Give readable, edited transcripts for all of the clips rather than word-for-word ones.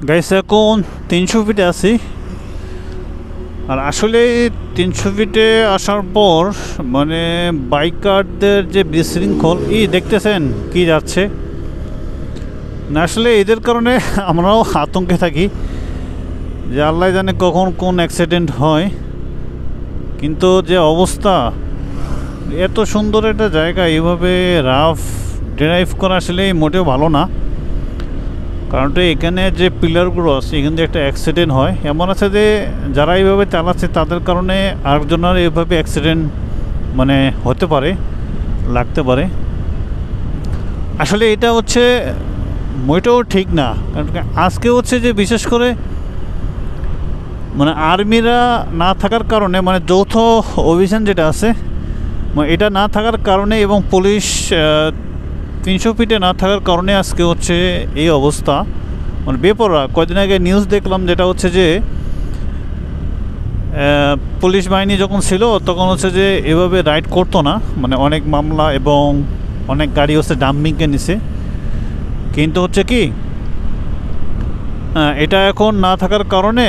Guys এখন 300 ফিটে আছি। আর আসলে 300 ফিটে আসার পর মানে বাইকারদের যে বিশৃঙ্খল দেখতেছেন কি যাচ্ছে না, আসলে এদের কারণে আমরাও আতঙ্কে থাকি যে আল্লাহ জানে কখন কোন অ্যাক্সিডেন্ট হয়। কিন্তু যে অবস্থা, এত সুন্দর একটা জায়গা এভাবে রাফ ড্রাইভ করা আসলে মোটেও ভালো না। কারণটা এখানে যে পিলারগুলো আছে এখান থেকে একটা অ্যাক্সিডেন্ট হয়, এমন আছে যে যারা এইভাবে চালাচ্ছে তাদের কারণে আরেকজনের এইভাবে অ্যাক্সিডেন্ট মানে হতে পারে, লাগতে পারে। আসলে এটা হচ্ছে মোটেও ঠিক না। কারণ আজকে হচ্ছে যে বিশেষ করে মানে আর্মিরা না থাকার কারণে, মানে যৌথ অভিযান যেটা আছে এটা না থাকার কারণে এবং পুলিশ 300 ফিটে না থাকার কারণে আজকে হচ্ছে এই অবস্থা। মানে বেপরোয়া। কয়েকদিন আগে নিউজ দেখলাম যেটা হচ্ছে যে পুলিশ বাহিনী যখন ছিল তখন হচ্ছে যে এভাবে রাইড করতো না, মানে অনেক মামলা এবং অনেক গাড়ি হচ্ছে ডাম্পিংকে নিছে। কিন্তু হচ্ছে কি এটা এখন না থাকার কারণে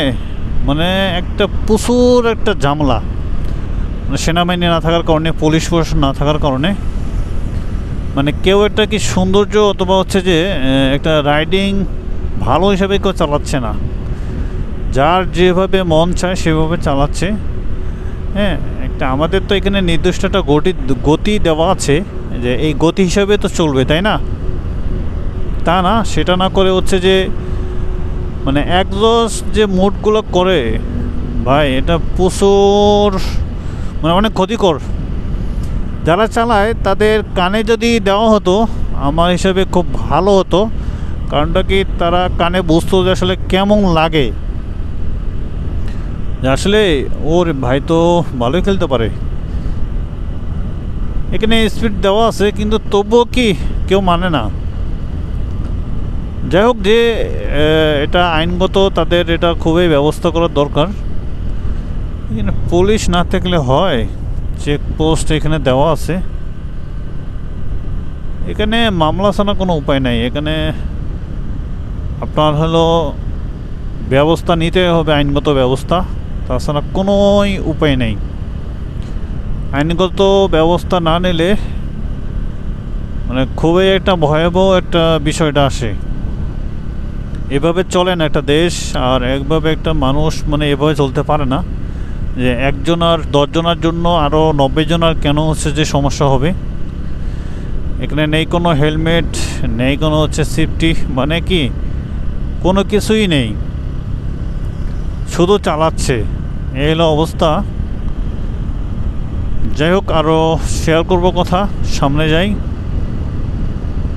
মানে একটা প্রচুর একটা ঝামেলা, মানে সেনাবাহিনী না থাকার কারণে, পুলিশ প্রশাসন না থাকার কারণে মানে কেউ একটা কি সৌন্দর্য অথবা হচ্ছে যে একটা রাইডিং ভালো হিসাবে কেউ চালাচ্ছে না, যার যেভাবে মন চায় সেভাবে চালাচ্ছে। হ্যাঁ, একটা আমাদের তো এখানে নির্দিষ্ট একটা গতি দেওয়া আছে যে এই গতি হিসাবে তো চলবে, তাই না? তা না, সেটা না করে হচ্ছে যে মানে একজস্ট যে মুডগুলো করে ভাই, এটা প্রচুর মানে অনেক ক্ষতিকর। যারা চালায় তাদের কানে যদি দেওয়া হতো আমার হিসাবে খুব ভালো হতো। কারণটা কি, তারা কানে বুঝতো যে আসলে কেমন লাগে, যে আসলে ওর ভাই তো ভালোই খেলতে পারে। এখানে স্পিড দেওয়া আছে কিন্তু তবুও কি কেউ মানে না। যাই হোক, যে এটা আইনগত তাদের এটা খুবই ব্যবস্থা করার দরকার। এখানে পুলিশ না থাকলে হয়, চেকপোস্ট এখানে দেওয়া আছে। এখানে মামলা ছাড়া কোনো উপায় নাই। এখানে আপনার হলো ব্যবস্থা নিতে হবে, আইনগত ব্যবস্থা, তাছাড়া কোনোই উপায় নেই। আইনগত ব্যবস্থা না নিলে মানে খুবই একটা ভয়াবহ একটা বিষয়টা আসে। এভাবে চলে না একটা দেশ, আর একভাবে একটা মানুষ মানে এভাবে চলতে পারে না যে একজন আর 10 জনের জন্য আরও 90 জনের কেন হচ্ছে যে সমস্যা হবে। এখানে নেই কোনো হেলমেট, নেই কোনো হচ্ছে সেফটি, মানে কি কোনো কিছুই নেই, শুধু চালাচ্ছে। এই হলো অবস্থা। যাই হোক, আরও শেয়ার করব কথা, সামনে যাই।